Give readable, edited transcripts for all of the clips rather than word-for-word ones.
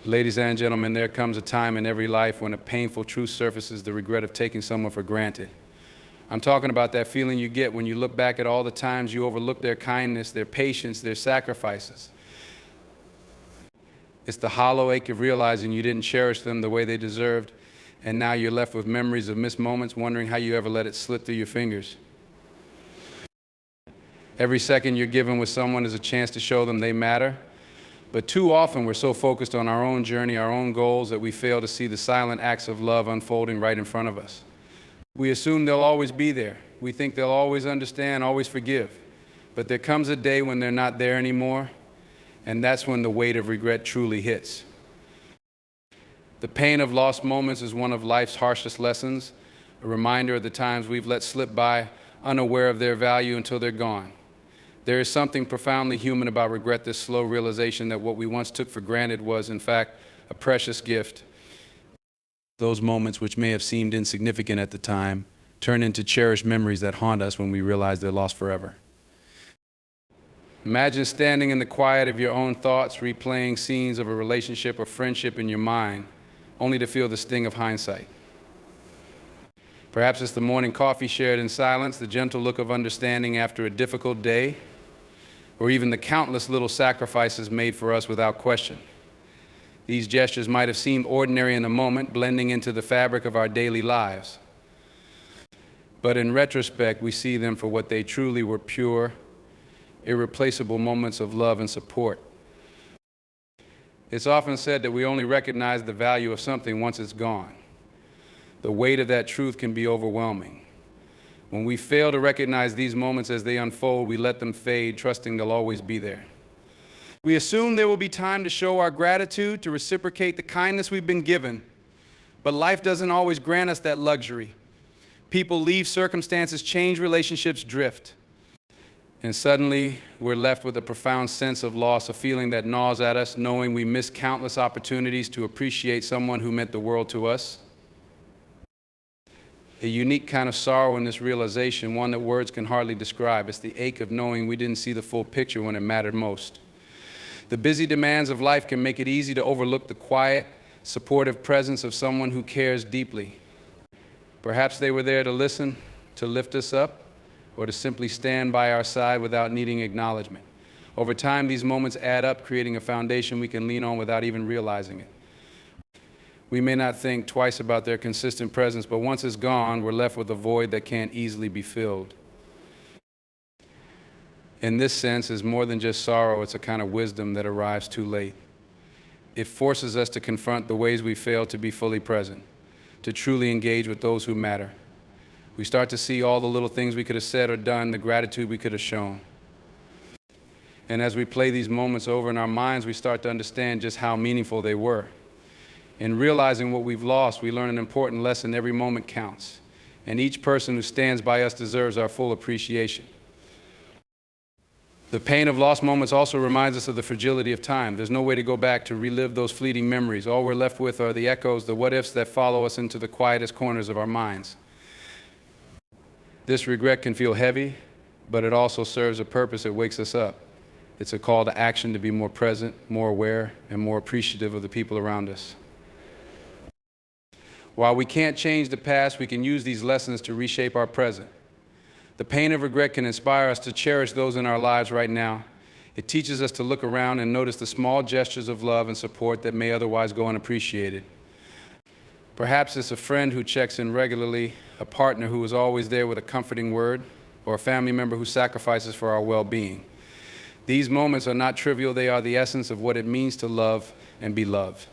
Ladies and gentlemen, there comes a time in every life when a painful truth surfaces, the regret of taking someone for granted. I'm talking about that feeling you get when you look back at all the times you overlooked their kindness, their patience, their sacrifices. It's the hollow ache of realizing you didn't cherish them the way they deserved, and now you're left with memories of missed moments, wondering how you ever let it slip through your fingers. Every second you're given with someone is a chance to show them they matter. But too often we're so focused on our own journey, our own goals, that we fail to see the silent acts of love unfolding right in front of us. We assume they'll always be there. We think they'll always understand, always forgive. But there comes a day when they're not there anymore, and that's when the weight of regret truly hits. The pain of lost moments is one of life's harshest lessons, a reminder of the times we've let slip by, unaware of their value until they're gone. There is something profoundly human about regret, this slow realization that what we once took for granted was, in fact, a precious gift. Those moments which may have seemed insignificant at the time turn into cherished memories that haunt us when we realize they're lost forever. Imagine standing in the quiet of your own thoughts, replaying scenes of a relationship or friendship in your mind, only to feel the sting of hindsight. Perhaps it's the morning coffee shared in silence, the gentle look of understanding after a difficult day, or even the countless little sacrifices made for us without question. These gestures might have seemed ordinary in the moment, blending into the fabric of our daily lives. But in retrospect, we see them for what they truly were: pure, irreplaceable moments of love and support. It's often said that we only recognize the value of something once it's gone. The weight of that truth can be overwhelming. When we fail to recognize these moments as they unfold, we let them fade, trusting they'll always be there. We assume there will be time to show our gratitude, to reciprocate the kindness we've been given. But life doesn't always grant us that luxury. People leave, circumstances change, relationships drift. And suddenly, we're left with a profound sense of loss, a feeling that gnaws at us, knowing we missed countless opportunities to appreciate someone who meant the world to us. A unique kind of sorrow in this realization, one that words can hardly describe. It's the ache of knowing we didn't see the full picture when it mattered most. The busy demands of life can make it easy to overlook the quiet, supportive presence of someone who cares deeply. Perhaps they were there to listen, to lift us up, or to simply stand by our side without needing acknowledgement. Over time, these moments add up, creating a foundation we can lean on without even realizing it. We may not think twice about their consistent presence, but once it's gone, we're left with a void that can't easily be filled. In this sense, it's more than just sorrow, it's a kind of wisdom that arrives too late. It forces us to confront the ways we fail to be fully present, to truly engage with those who matter. We start to see all the little things we could have said or done, the gratitude we could have shown. And as we play these moments over in our minds, we start to understand just how meaningful they were. In realizing what we've lost, we learn an important lesson: every moment counts, and each person who stands by us deserves our full appreciation. The pain of lost moments also reminds us of the fragility of time. There's no way to go back to relive those fleeting memories. All we're left with are the echoes, the what-ifs that follow us into the quietest corners of our minds. This regret can feel heavy, but it also serves a purpose. It wakes us up. It's a call to action to be more present, more aware, and more appreciative of the people around us. While we can't change the past, we can use these lessons to reshape our present. The pain of regret can inspire us to cherish those in our lives right now. It teaches us to look around and notice the small gestures of love and support that may otherwise go unappreciated. Perhaps it's a friend who checks in regularly, a partner who is always there with a comforting word, or a family member who sacrifices for our well-being. These moments are not trivial. They are the essence of what it means to love and be loved.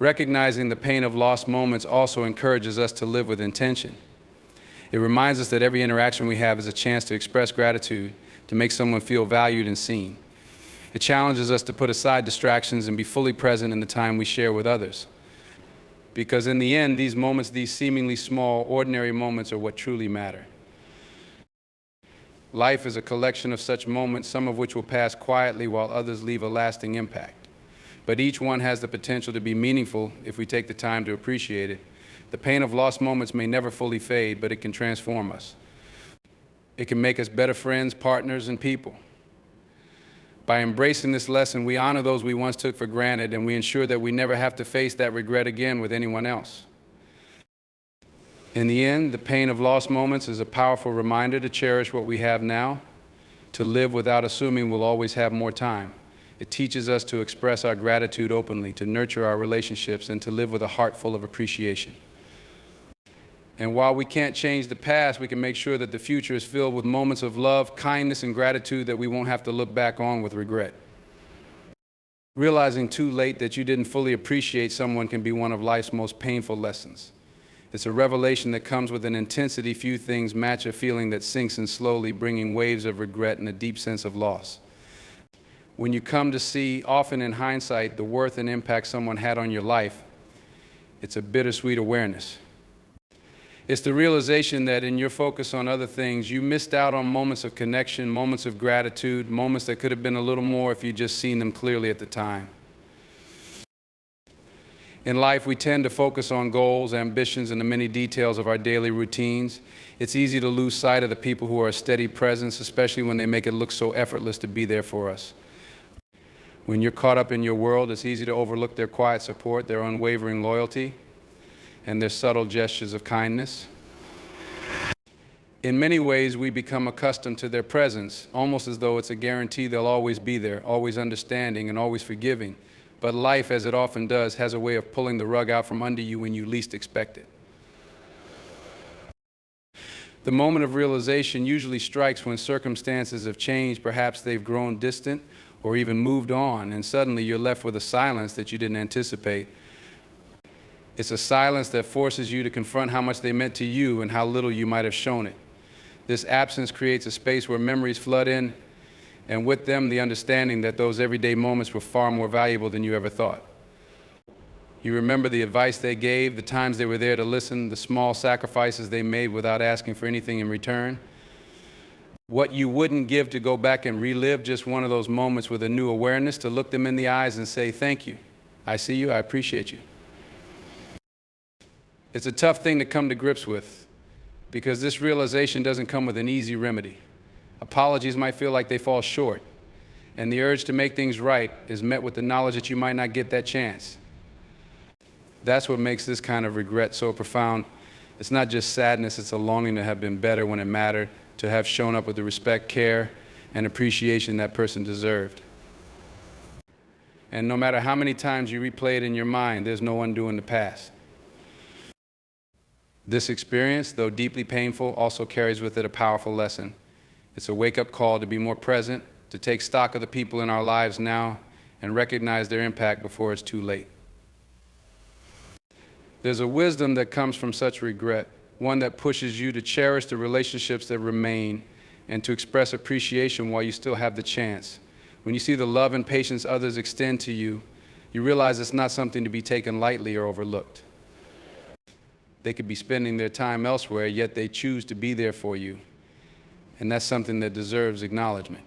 Recognizing the pain of lost moments also encourages us to live with intention. It reminds us that every interaction we have is a chance to express gratitude, to make someone feel valued and seen. It challenges us to put aside distractions and be fully present in the time we share with others. Because in the end, these moments, these seemingly small, ordinary moments, are what truly matter. Life is a collection of such moments, some of which will pass quietly while others leave a lasting impact. But each one has the potential to be meaningful if we take the time to appreciate it. The pain of lost moments may never fully fade, but it can transform us. It can make us better friends, partners, and people. By embracing this lesson, we honor those we once took for granted, and we ensure that we never have to face that regret again with anyone else. In the end, the pain of lost moments is a powerful reminder to cherish what we have now, to live without assuming we'll always have more time. It teaches us to express our gratitude openly, to nurture our relationships, and to live with a heart full of appreciation. And while we can't change the past, we can make sure that the future is filled with moments of love, kindness, and gratitude that we won't have to look back on with regret. Realizing too late that you didn't fully appreciate someone can be one of life's most painful lessons. It's a revelation that comes with an intensity few things match, a feeling that sinks in slowly, bringing waves of regret and a deep sense of loss. When you come to see, often in hindsight, the worth and impact someone had on your life, it's a bittersweet awareness. It's the realization that in your focus on other things, you missed out on moments of connection, moments of gratitude, moments that could have been a little more if you'd just seen them clearly at the time. In life, we tend to focus on goals, ambitions, and the many details of our daily routines. It's easy to lose sight of the people who are a steady presence, especially when they make it look so effortless to be there for us. When you're caught up in your world, it's easy to overlook their quiet support, their unwavering loyalty, and their subtle gestures of kindness. In many ways, we become accustomed to their presence, almost as though it's a guarantee they'll always be there, always understanding and always forgiving. But life, as it often does, has a way of pulling the rug out from under you when you least expect it. The moment of realization usually strikes when circumstances have changed. Perhaps they've grown distant or even moved on, and suddenly you're left with a silence that you didn't anticipate. It's a silence that forces you to confront how much they meant to you and how little you might have shown it. This absence creates a space where memories flood in, and with them the understanding that those everyday moments were far more valuable than you ever thought. You remember the advice they gave, the times they were there to listen, the small sacrifices they made without asking for anything in return. What you wouldn't give to go back and relive just one of those moments with a new awareness, to look them in the eyes and say, "Thank you. I see you. I appreciate you." It's a tough thing to come to grips with, because this realization doesn't come with an easy remedy. Apologies might feel like they fall short, and the urge to make things right is met with the knowledge that you might not get that chance. That's what makes this kind of regret so profound. It's not just sadness, it's a longing to have been better when it mattered, to have shown up with the respect, care, and appreciation that person deserved. And no matter how many times you replay it in your mind, there's no undoing the past. This experience, though deeply painful, also carries with it a powerful lesson. It's a wake-up call to be more present, to take stock of the people in our lives now, and recognize their impact before it's too late. There's a wisdom that comes from such regret, one that pushes you to cherish the relationships that remain and to express appreciation while you still have the chance. When you see the love and patience others extend to you, you realize it's not something to be taken lightly or overlooked. They could be spending their time elsewhere, yet they choose to be there for you. And that's something that deserves acknowledgement.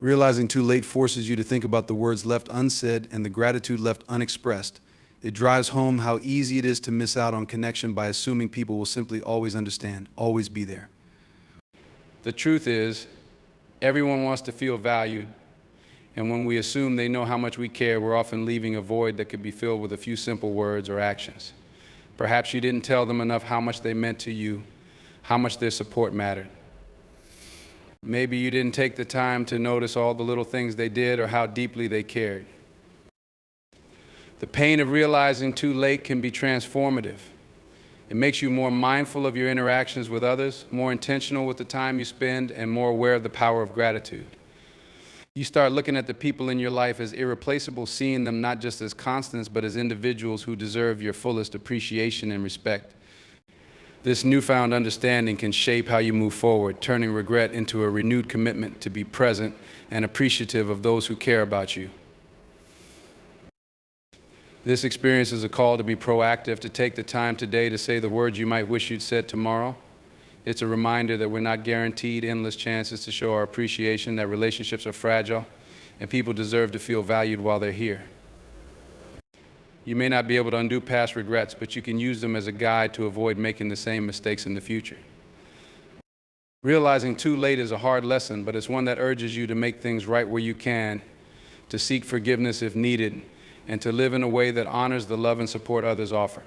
Realizing too late forces you to think about the words left unsaid and the gratitude left unexpressed. It drives home how easy it is to miss out on connection by assuming people will simply always understand, always be there. The truth is, everyone wants to feel valued, and when we assume they know how much we care, we're often leaving a void that could be filled with a few simple words or actions. Perhaps you didn't tell them enough how much they meant to you, how much their support mattered. Maybe you didn't take the time to notice all the little things they did or how deeply they cared. The pain of realizing too late can be transformative. It makes you more mindful of your interactions with others, more intentional with the time you spend, and more aware of the power of gratitude. You start looking at the people in your life as irreplaceable, seeing them not just as constants, but as individuals who deserve your fullest appreciation and respect. This newfound understanding can shape how you move forward, turning regret into a renewed commitment to be present and appreciative of those who care about you. This experience is a call to be proactive, to take the time today to say the words you might wish you'd said tomorrow. It's a reminder that we're not guaranteed endless chances to show our appreciation, that relationships are fragile, and people deserve to feel valued while they're here. You may not be able to undo past regrets, but you can use them as a guide to avoid making the same mistakes in the future. Realizing too late is a hard lesson, but it's one that urges you to make things right where you can, to seek forgiveness if needed, and to live in a way that honors the love and support others offer.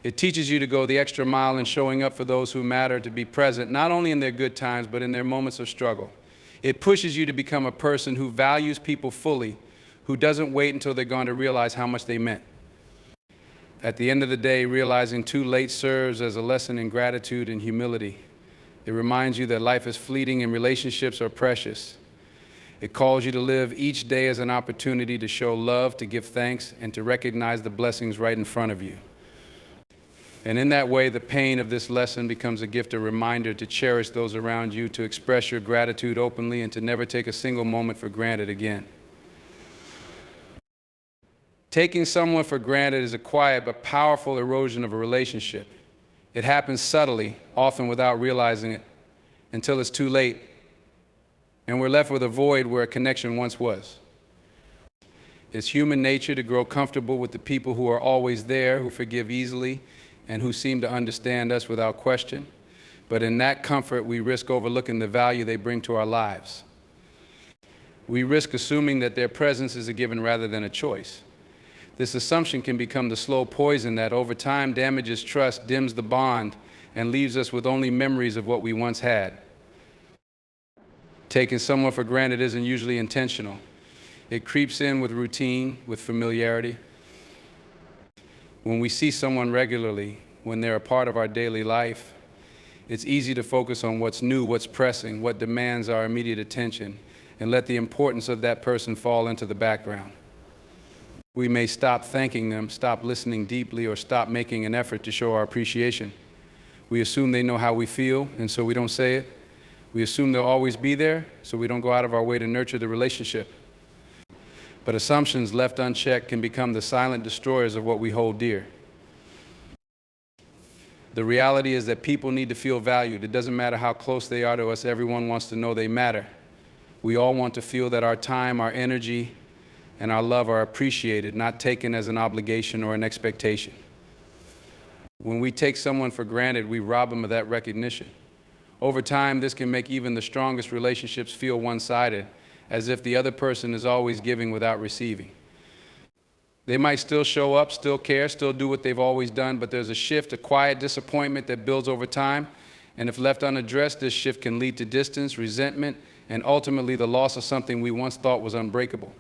It teaches you to go the extra mile in showing up for those who matter, to be present, not only in their good times, but in their moments of struggle. It pushes you to become a person who values people fully, who doesn't wait until they're going to realize how much they meant. At the end of the day, realizing too late serves as a lesson in gratitude and humility. It reminds you that life is fleeting and relationships are precious. It calls you to live each day as an opportunity to show love, to give thanks, and to recognize the blessings right in front of you. And in that way, the pain of this lesson becomes a gift, a reminder to cherish those around you, to express your gratitude openly, and to never take a single moment for granted again. Taking someone for granted is a quiet but powerful erosion of a relationship. It happens subtly, often without realizing it, until it's too late, and we're left with a void where a connection once was. It's human nature to grow comfortable with the people who are always there, who forgive easily, and who seem to understand us without question. But in that comfort, we risk overlooking the value they bring to our lives. We risk assuming that their presence is a given rather than a choice. This assumption can become the slow poison that over time damages trust, dims the bond, and leaves us with only memories of what we once had. Taking someone for granted isn't usually intentional. It creeps in with routine, with familiarity. When we see someone regularly, when they're a part of our daily life, it's easy to focus on what's new, what's pressing, what demands our immediate attention, and let the importance of that person fall into the background. We may stop thanking them, stop listening deeply, or stop making an effort to show our appreciation. We assume they know how we feel, and so we don't say it. We assume they'll always be there, so we don't go out of our way to nurture the relationship. But assumptions left unchecked can become the silent destroyers of what we hold dear. The reality is that people need to feel valued. It doesn't matter how close they are to us, everyone wants to know they matter. We all want to feel that our time, our energy, and our love are appreciated, not taken as an obligation or an expectation. When we take someone for granted, we rob them of that recognition. Over time, this can make even the strongest relationships feel one-sided, as if the other person is always giving without receiving. They might still show up, still care, still do what they've always done, but there's a shift, a quiet disappointment that builds over time, and if left unaddressed, this shift can lead to distance, resentment, and ultimately the loss of something we once thought was unbreakable.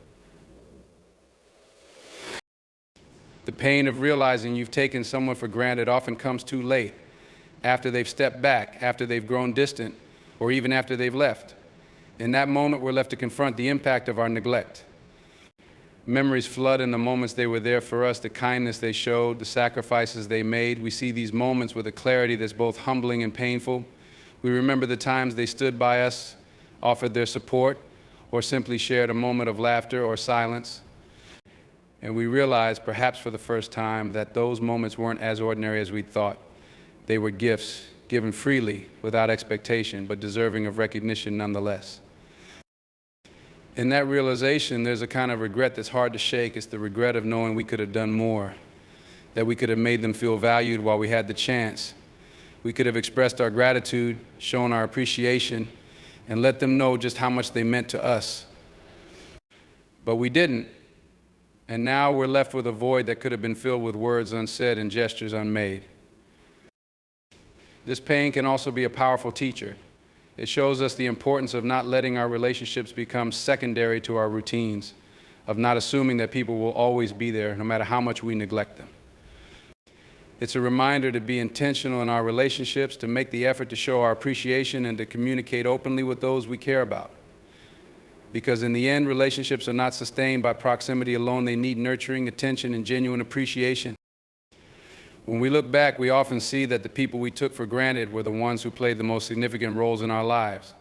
The pain of realizing you've taken someone for granted often comes too late, after they've stepped back, after they've grown distant, or even after they've left. In that moment, we're left to confront the impact of our neglect. Memories flood in the moments they were there for us, the kindness they showed, the sacrifices they made. We see these moments with a clarity that's both humbling and painful. We remember the times they stood by us, offered their support, or simply shared a moment of laughter or silence. And we realize, perhaps for the first time, that those moments weren't as ordinary as we thought. They were gifts, given freely, without expectation, but deserving of recognition nonetheless. In that realization, there's a kind of regret that's hard to shake. It's the regret of knowing we could have done more, that we could have made them feel valued while we had the chance. We could have expressed our gratitude, shown our appreciation, and let them know just how much they meant to us. But we didn't. And now we're left with a void that could have been filled with words unsaid and gestures unmade. This pain can also be a powerful teacher. It shows us the importance of not letting our relationships become secondary to our routines, of not assuming that people will always be there, no matter how much we neglect them. It's a reminder to be intentional in our relationships, to make the effort to show our appreciation and to communicate openly with those we care about. Because in the end, relationships are not sustained by proximity alone. They need nurturing, attention, and genuine appreciation. When we look back, we often see that the people we took for granted were the ones who played the most significant roles in our lives.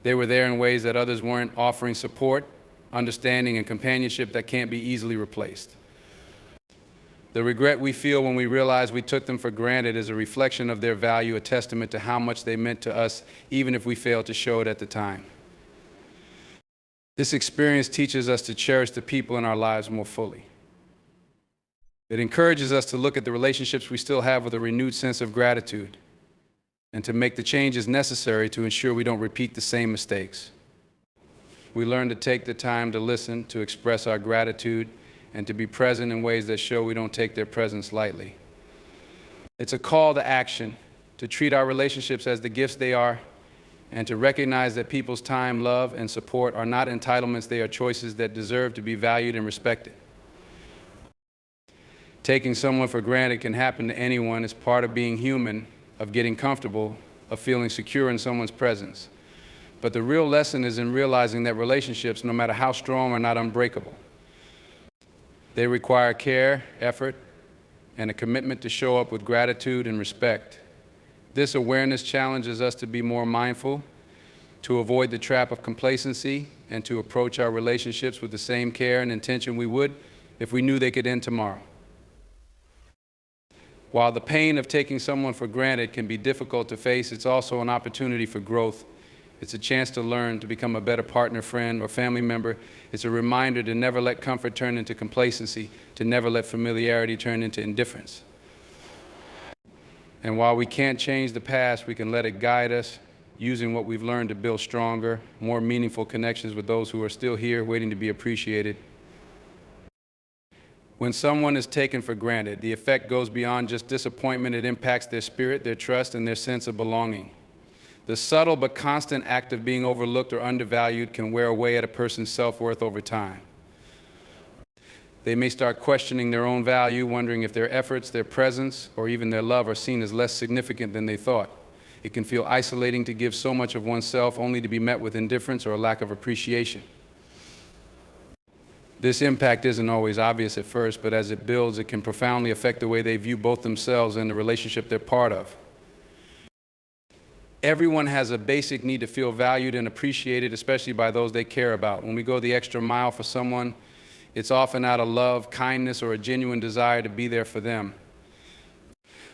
They were there in ways that others weren't, offering support, understanding, and companionship that can't be easily replaced. The regret we feel when we realize we took them for granted is a reflection of their value, a testament to how much they meant to us, even if we failed to show it at the time. This experience teaches us to cherish the people in our lives more fully. It encourages us to look at the relationships we still have with a renewed sense of gratitude. and to make the changes necessary to ensure we don't repeat the same mistakes. We learn to take the time to listen, to express our gratitude, and to be present in ways that show we don't take their presence lightly. It's a call to action, to treat our relationships as the gifts they are, and to recognize that people's time, love, and support are not entitlements, they are choices that deserve to be valued and respected. Taking someone for granted can happen to anyone. It's part of being human, of getting comfortable, of feeling secure in someone's presence. But the real lesson is in realizing that relationships, no matter how strong, are not unbreakable. They require care, effort, and a commitment to show up with gratitude and respect. This awareness challenges us to be more mindful, to avoid the trap of complacency, and to approach our relationships with the same care and intention we would if we knew they could end tomorrow. While the pain of taking someone for granted can be difficult to face, it's also an opportunity for growth. It's a chance to learn, to become a better partner, friend, or family member. It's a reminder to never let comfort turn into complacency, to never let familiarity turn into indifference. And while we can't change the past, we can let it guide us, using what we've learned to build stronger, more meaningful connections with those who are still here, waiting to be appreciated. When someone is taken for granted, the effect goes beyond just disappointment. It impacts their spirit, their trust, and their sense of belonging. The subtle but constant act of being overlooked or undervalued can wear away at a person's self-worth over time. They may start questioning their own value, wondering if their efforts, their presence, or even their love are seen as less significant than they thought. It can feel isolating to give so much of oneself only to be met with indifference or a lack of appreciation. This impact isn't always obvious at first, but as it builds, it can profoundly affect the way they view both themselves and the relationship they're part of. Everyone has a basic need to feel valued and appreciated, especially by those they care about. When we go the extra mile for someone, it's often out of love, kindness, or a genuine desire to be there for them.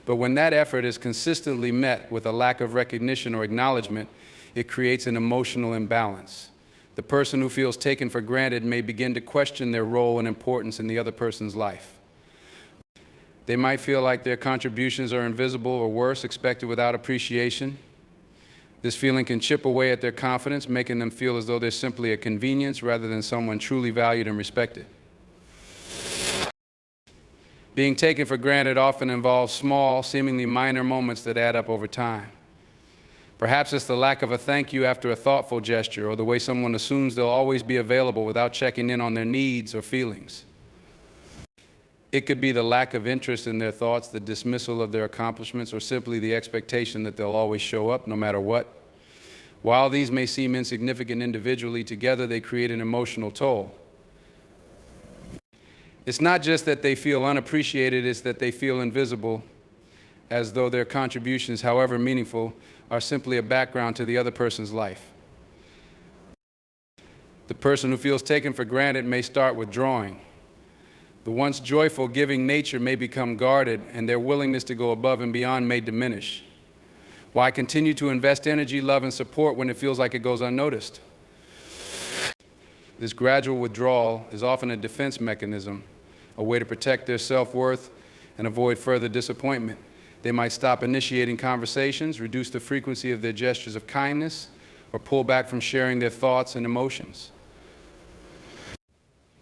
But when that effort is consistently met with a lack of recognition or acknowledgement, it creates an emotional imbalance. The person who feels taken for granted may begin to question their role and importance in the other person's life. They might feel like their contributions are invisible or worse, expected without appreciation. This feeling can chip away at their confidence, making them feel as though they're simply a convenience rather than someone truly valued and respected. Being taken for granted often involves small, seemingly minor moments that add up over time. Perhaps it's the lack of a thank you after a thoughtful gesture, or the way someone assumes they'll always be available without checking in on their needs or feelings. It could be the lack of interest in their thoughts, the dismissal of their accomplishments, or simply the expectation that they'll always show up no matter what. While these may seem insignificant individually, together they create an emotional toll. It's not just that they feel unappreciated, it's that they feel invisible, as though their contributions, however meaningful, are simply a background to the other person's life. The person who feels taken for granted may start withdrawing. The once joyful, giving nature may become guarded, and their willingness to go above and beyond may diminish. Why continue to invest energy, love, and support when it feels like it goes unnoticed? This gradual withdrawal is often a defense mechanism, a way to protect their self-worth and avoid further disappointment. They might stop initiating conversations, reduce the frequency of their gestures of kindness, or pull back from sharing their thoughts and emotions.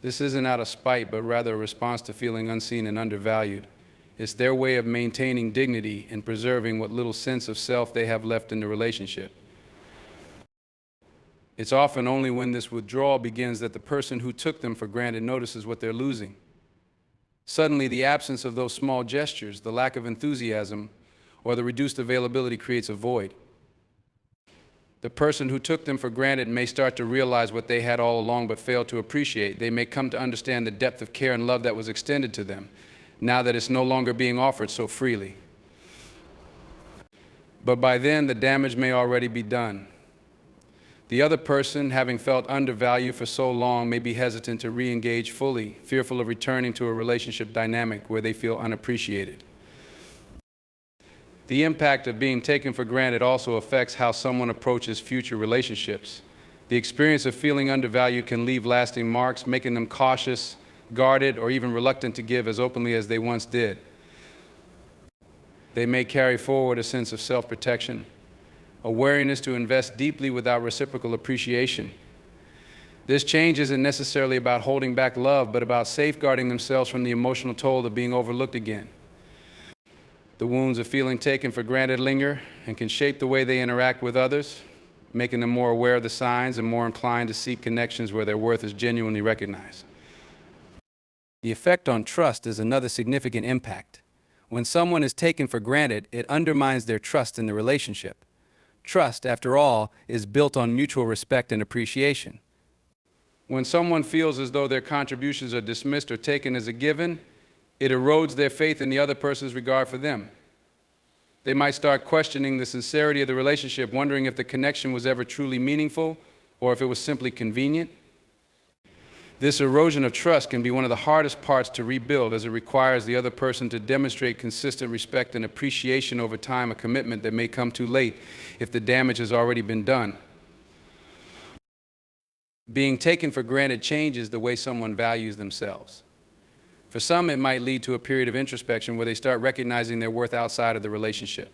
This isn't out of spite, but rather a response to feeling unseen and undervalued. It's their way of maintaining dignity and preserving what little sense of self they have left in the relationship. It's often only when this withdrawal begins that the person who took them for granted notices what they're losing. Suddenly, the absence of those small gestures, the lack of enthusiasm, or the reduced availability creates a void. The person who took them for granted may start to realize what they had all along but failed to appreciate. They may come to understand the depth of care and love that was extended to them, now that it's no longer being offered so freely. But by then, the damage may already be done. The other person, having felt undervalued for so long, may be hesitant to re-engage fully, fearful of returning to a relationship dynamic where they feel unappreciated. The impact of being taken for granted also affects how someone approaches future relationships. The experience of feeling undervalued can leave lasting marks, making them cautious, guarded, or even reluctant to give as openly as they once did. They may carry forward a sense of self-protection, a wariness to invest deeply without reciprocal appreciation. This change isn't necessarily about holding back love, but about safeguarding themselves from the emotional toll of being overlooked again. The wounds of feeling taken for granted linger and can shape the way they interact with others, making them more aware of the signs and more inclined to seek connections where their worth is genuinely recognized. The effect on trust is another significant impact. When someone is taken for granted, it undermines their trust in the relationship. Trust, after all, is built on mutual respect and appreciation. When someone feels as though their contributions are dismissed or taken as a given, it erodes their faith in the other person's regard for them. They might start questioning the sincerity of the relationship, wondering if the connection was ever truly meaningful or if it was simply convenient. This erosion of trust can be one of the hardest parts to rebuild, as it requires the other person to demonstrate consistent respect and appreciation over time, a commitment that may come too late if the damage has already been done. Being taken for granted changes the way someone values themselves. For some, it might lead to a period of introspection where they start recognizing their worth outside of the relationship.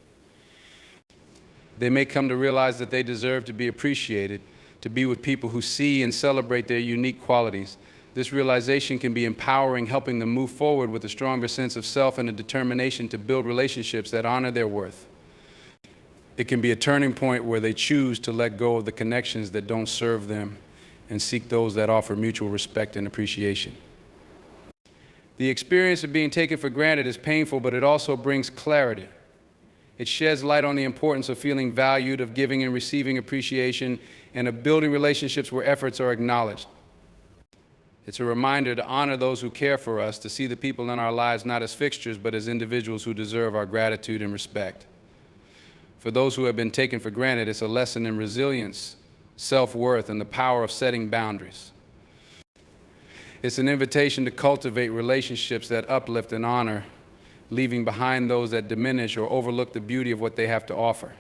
They may come to realize that they deserve to be appreciated, to be with people who see and celebrate their unique qualities. This realization can be empowering, helping them move forward with a stronger sense of self and a determination to build relationships that honor their worth. It can be a turning point where they choose to let go of the connections that don't serve them and seek those that offer mutual respect and appreciation. The experience of being taken for granted is painful, but it also brings clarity. It sheds light on the importance of feeling valued, of giving and receiving appreciation, and of building relationships where efforts are acknowledged. It's a reminder to honor those who care for us, to see the people in our lives not as fixtures, but as individuals who deserve our gratitude and respect. For those who have been taken for granted, it's a lesson in resilience, self-worth, and the power of setting boundaries. It's an invitation to cultivate relationships that uplift and honor, leaving behind those that diminish or overlook the beauty of what they have to offer.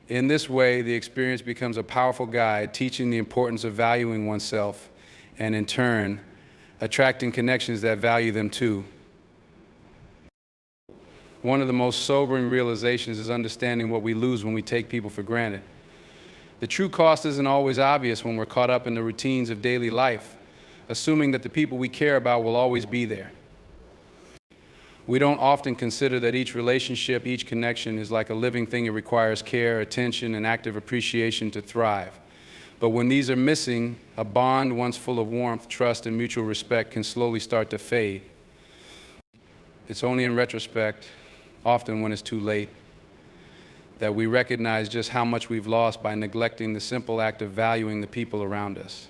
In this way, the experience becomes a powerful guide, teaching the importance of valuing oneself and, in turn, attracting connections that value them too. One of the most sobering realizations is understanding what we lose when we take people for granted. The true cost isn't always obvious when we're caught up in the routines of daily life, assuming that the people we care about will always be there. We don't often consider that each relationship, each connection is like a living thing. It requires care, attention, and active appreciation to thrive. But when these are missing, a bond once full of warmth, trust, and mutual respect can slowly start to fade. It's only in retrospect, often when it's too late, that we recognize just how much we've lost by neglecting the simple act of valuing the people around us.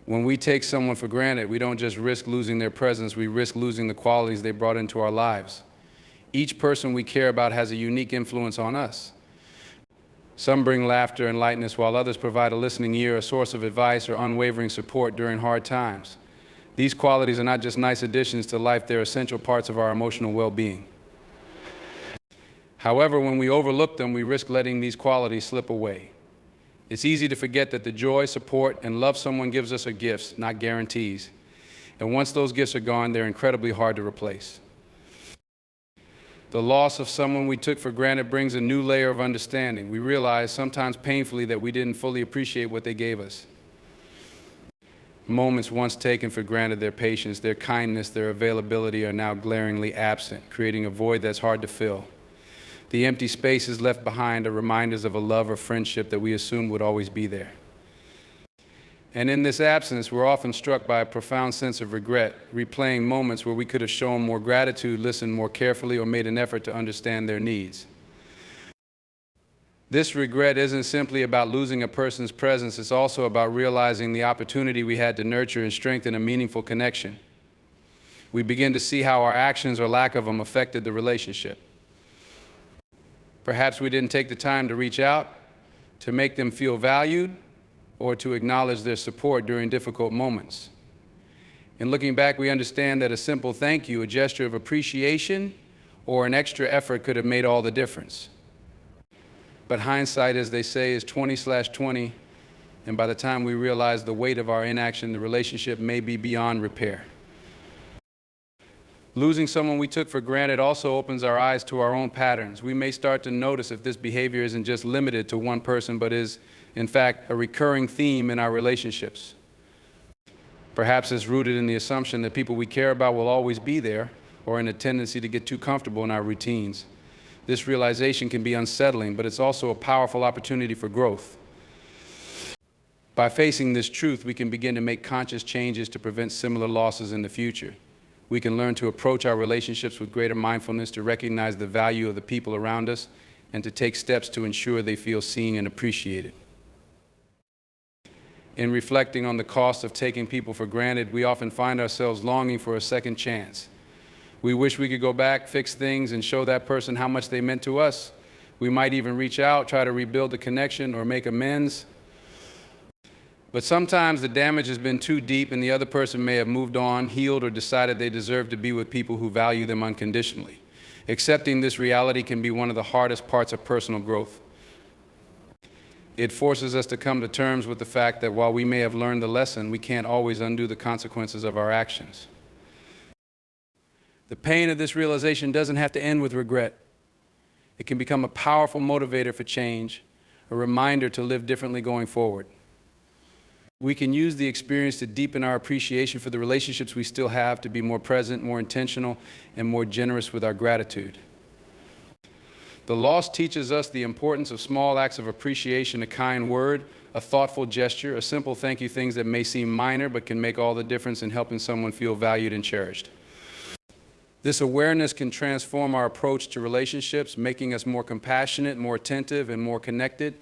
When we take someone for granted, we don't just risk losing their presence, we risk losing the qualities they brought into our lives. Each person we care about has a unique influence on us. Some bring laughter and lightness, while others provide a listening ear, a source of advice, or unwavering support during hard times. These qualities are not just nice additions to life, they're essential parts of our emotional well-being. However, when we overlook them, we risk letting these qualities slip away. It's easy to forget that the joy, support, and love someone gives us are gifts, not guarantees. And once those gifts are gone, they're incredibly hard to replace. The loss of someone we took for granted brings a new layer of understanding. We realize, sometimes painfully, that we didn't fully appreciate what they gave us. Moments once taken for granted, their patience, their kindness, their availability are now glaringly absent, creating a void that's hard to fill. The empty spaces left behind are reminders of a love or friendship that we assumed would always be there. And in this absence, we're often struck by a profound sense of regret, replaying moments where we could have shown more gratitude, listened more carefully, or made an effort to understand their needs. This regret isn't simply about losing a person's presence, it's also about realizing the opportunity we had to nurture and strengthen a meaningful connection. We begin to see how our actions or lack of them affected the relationship. Perhaps we didn't take the time to reach out, to make them feel valued, or to acknowledge their support during difficult moments. In looking back, we understand that a simple thank you, a gesture of appreciation, or an extra effort could have made all the difference. But hindsight, as they say, is 20/20, and by the time we realize the weight of our inaction, the relationship may be beyond repair. Losing someone we took for granted also opens our eyes to our own patterns. We may start to notice if this behavior isn't just limited to one person, but is, in fact, a recurring theme in our relationships. Perhaps it's rooted in the assumption that people we care about will always be there, or in a tendency to get too comfortable in our routines. This realization can be unsettling, but it's also a powerful opportunity for growth. By facing this truth, we can begin to make conscious changes to prevent similar losses in the future. We can learn to approach our relationships with greater mindfulness, to recognize the value of the people around us, and to take steps to ensure they feel seen and appreciated. In reflecting on the cost of taking people for granted, we often find ourselves longing for a second chance. We wish we could go back, fix things, and show that person how much they meant to us. We might even reach out, try to rebuild the connection or make amends. But sometimes the damage has been too deep and the other person may have moved on, healed, or decided they deserve to be with people who value them unconditionally. Accepting this reality can be one of the hardest parts of personal growth. It forces us to come to terms with the fact that while we may have learned the lesson, we can't always undo the consequences of our actions. The pain of this realization doesn't have to end with regret. It can become a powerful motivator for change, a reminder to live differently going forward. We can use the experience to deepen our appreciation for the relationships we still have, to be more present, more intentional, and more generous with our gratitude. The loss teaches us the importance of small acts of appreciation, a kind word, a thoughtful gesture, a simple thank you, things that may seem minor but can make all the difference in helping someone feel valued and cherished. This awareness can transform our approach to relationships, making us more compassionate, more attentive, and more connected.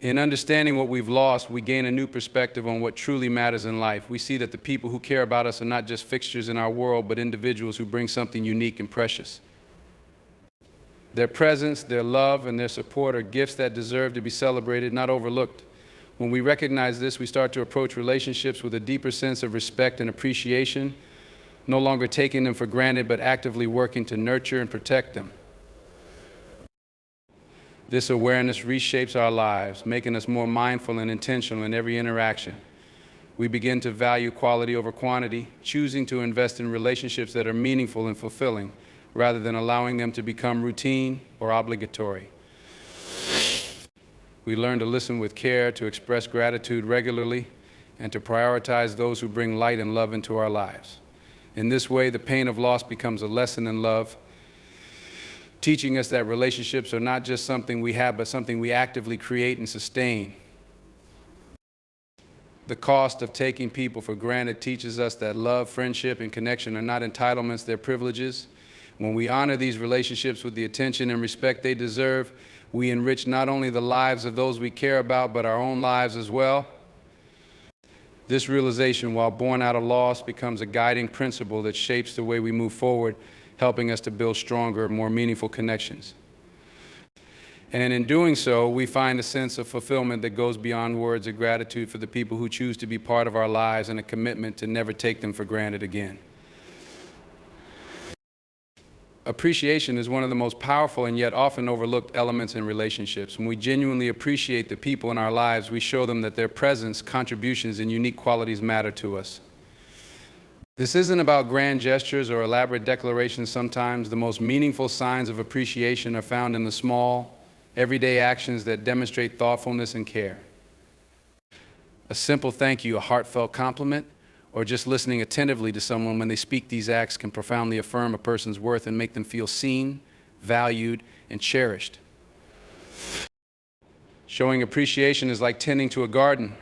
In understanding what we've lost, we gain a new perspective on what truly matters in life. We see that the people who care about us are not just fixtures in our world, but individuals who bring something unique and precious. Their presence, their love, and their support are gifts that deserve to be celebrated, not overlooked. When we recognize this, we start to approach relationships with a deeper sense of respect and appreciation, no longer taking them for granted, but actively working to nurture and protect them. This awareness reshapes our lives, making us more mindful and intentional in every interaction. We begin to value quality over quantity, choosing to invest in relationships that are meaningful and fulfilling, rather than allowing them to become routine or obligatory. We learn to listen with care, to express gratitude regularly, and to prioritize those who bring light and love into our lives. In this way, the pain of loss becomes a lesson in love, teaching us that relationships are not just something we have, but something we actively create and sustain. The cost of taking people for granted teaches us that love, friendship, and connection are not entitlements, they're privileges. When we honor these relationships with the attention and respect they deserve, we enrich not only the lives of those we care about, but our own lives as well. This realization, while born out of loss, becomes a guiding principle that shapes the way we move forward, helping us to build stronger, more meaningful connections. And in doing so, we find a sense of fulfillment that goes beyond words of gratitude for the people who choose to be part of our lives, and a commitment to never take them for granted again. Appreciation is one of the most powerful and yet often overlooked elements in relationships. When we genuinely appreciate the people in our lives, we show them that their presence, contributions, and unique qualities matter to us. This isn't about grand gestures or elaborate declarations. Sometimes the most meaningful signs of appreciation are found in the small, everyday actions that demonstrate thoughtfulness and care. A simple thank you, a heartfelt compliment, or just listening attentively to someone when they speak these acts can profoundly affirm a person's worth and make them feel seen, valued, and cherished. Showing appreciation is like tending to a garden.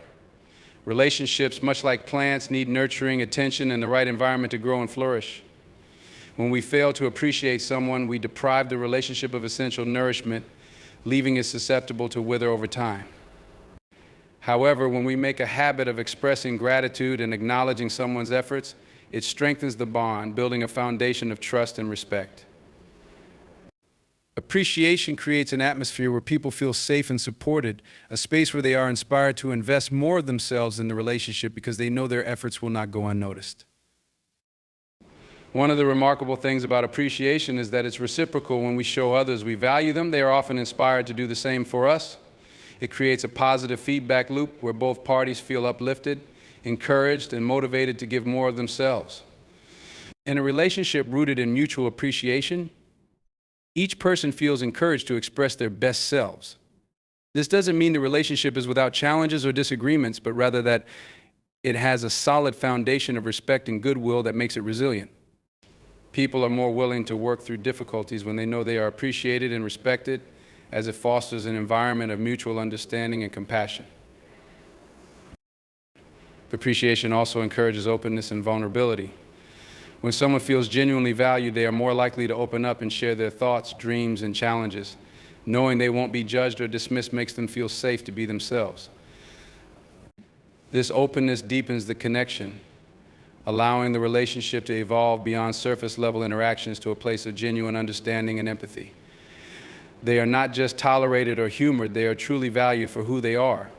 Relationships, much like plants, need nurturing, attention, and the right environment to grow and flourish. When we fail to appreciate someone, we deprive the relationship of essential nourishment, leaving it susceptible to wither over time. However, when we make a habit of expressing gratitude and acknowledging someone's efforts, it strengthens the bond, building a foundation of trust and respect. Appreciation creates an atmosphere where people feel safe and supported, a space where they are inspired to invest more of themselves in the relationship because they know their efforts will not go unnoticed. One of the remarkable things about appreciation is that it's reciprocal. When we show others we value them, they are often inspired to do the same for us. It creates a positive feedback loop where both parties feel uplifted, encouraged, and motivated to give more of themselves. In a relationship rooted in mutual appreciation, each person feels encouraged to express their best selves. This doesn't mean the relationship is without challenges or disagreements, but rather that it has a solid foundation of respect and goodwill that makes it resilient. People are more willing to work through difficulties when they know they are appreciated and respected, as it fosters an environment of mutual understanding and compassion. Appreciation also encourages openness and vulnerability. When someone feels genuinely valued, they are more likely to open up and share their thoughts, dreams, and challenges. Knowing they won't be judged or dismissed makes them feel safe to be themselves. This openness deepens the connection, allowing the relationship to evolve beyond surface-level interactions to a place of genuine understanding and empathy. They are not just tolerated or humored, they are truly valued for who they are.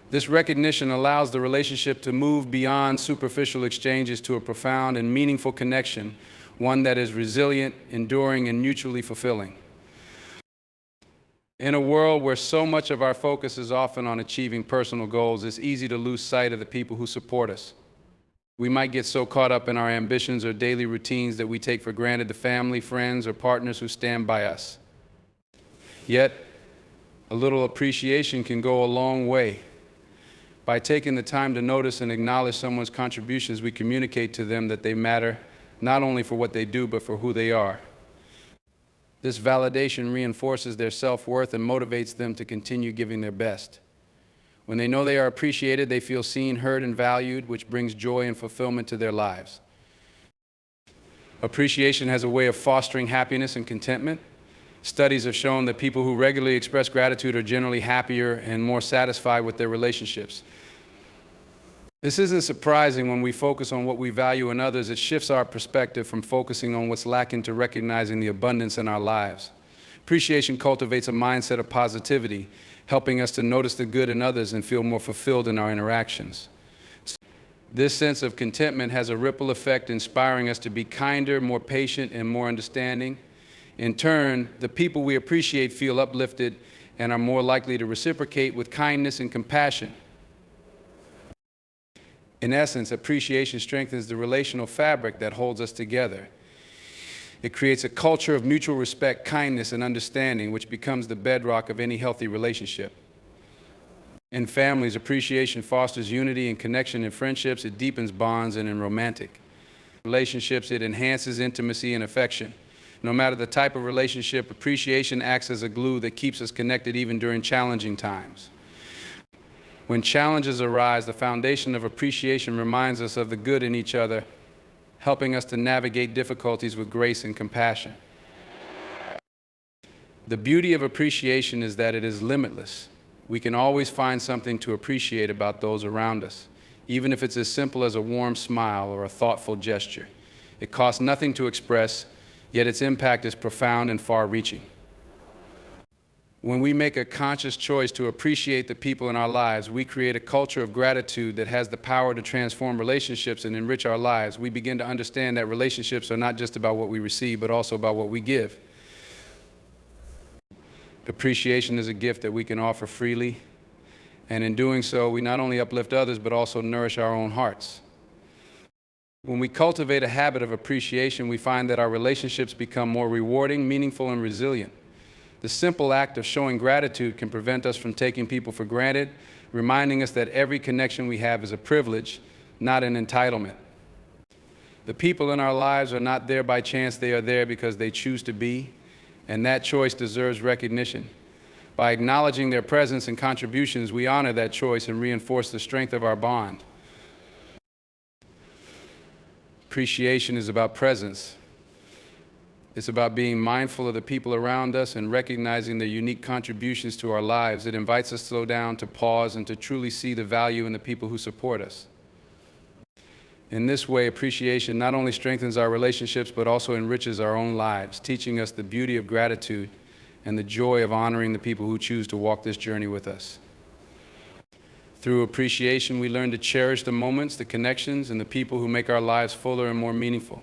This recognition allows the relationship to move beyond superficial exchanges to a profound and meaningful connection, one that is resilient, enduring, and mutually fulfilling. In a world where so much of our focus is often on achieving personal goals, it's easy to lose sight of the people who support us. We might get so caught up in our ambitions or daily routines that we take for granted the family, friends, or partners who stand by us. Yet, a little appreciation can go a long way. By taking the time to notice and acknowledge someone's contributions, we communicate to them that they matter not only for what they do, but for who they are. This validation reinforces their self-worth and motivates them to continue giving their best. When they know they are appreciated, they feel seen, heard, and valued, which brings joy and fulfillment to their lives. Appreciation has a way of fostering happiness and contentment. Studies have shown that people who regularly express gratitude are generally happier and more satisfied with their relationships. This isn't surprising. When we focus on what we value in others, it shifts our perspective from focusing on what's lacking to recognizing the abundance in our lives. Appreciation cultivates a mindset of positivity, helping us to notice the good in others and feel more fulfilled in our interactions. This sense of contentment has a ripple effect, inspiring us to be kinder, more patient, and more understanding. In turn, the people we appreciate feel uplifted and are more likely to reciprocate with kindness and compassion. In essence, appreciation strengthens the relational fabric that holds us together. It creates a culture of mutual respect, kindness, and understanding, which becomes the bedrock of any healthy relationship. In families, appreciation fosters unity and connection. In friendships, it deepens bonds, and in romantic relationships, it enhances intimacy and affection. No matter the type of relationship, appreciation acts as a glue that keeps us connected even during challenging times. When challenges arise, the foundation of appreciation reminds us of the good in each other, helping us to navigate difficulties with grace and compassion. The beauty of appreciation is that it is limitless. We can always find something to appreciate about those around us, even if it's as simple as a warm smile or a thoughtful gesture. It costs nothing to express, yet its impact is profound and far-reaching. When we make a conscious choice to appreciate the people in our lives, we create a culture of gratitude that has the power to transform relationships and enrich our lives. We begin to understand that relationships are not just about what we receive, but also about what we give. Appreciation is a gift that we can offer freely, and in doing so, we not only uplift others, but also nourish our own hearts. When we cultivate a habit of appreciation, we find that our relationships become more rewarding, meaningful, and resilient. The simple act of showing gratitude can prevent us from taking people for granted, reminding us that every connection we have is a privilege, not an entitlement. The people in our lives are not there by chance, they are there because they choose to be, and that choice deserves recognition. By acknowledging their presence and contributions, we honor that choice and reinforce the strength of our bond. Appreciation is about presence. It's about being mindful of the people around us and recognizing their unique contributions to our lives. It invites us to slow down, to pause, and to truly see the value in the people who support us. In this way, appreciation not only strengthens our relationships, but also enriches our own lives, teaching us the beauty of gratitude and the joy of honoring the people who choose to walk this journey with us. Through appreciation, we learn to cherish the moments, the connections, and the people who make our lives fuller and more meaningful.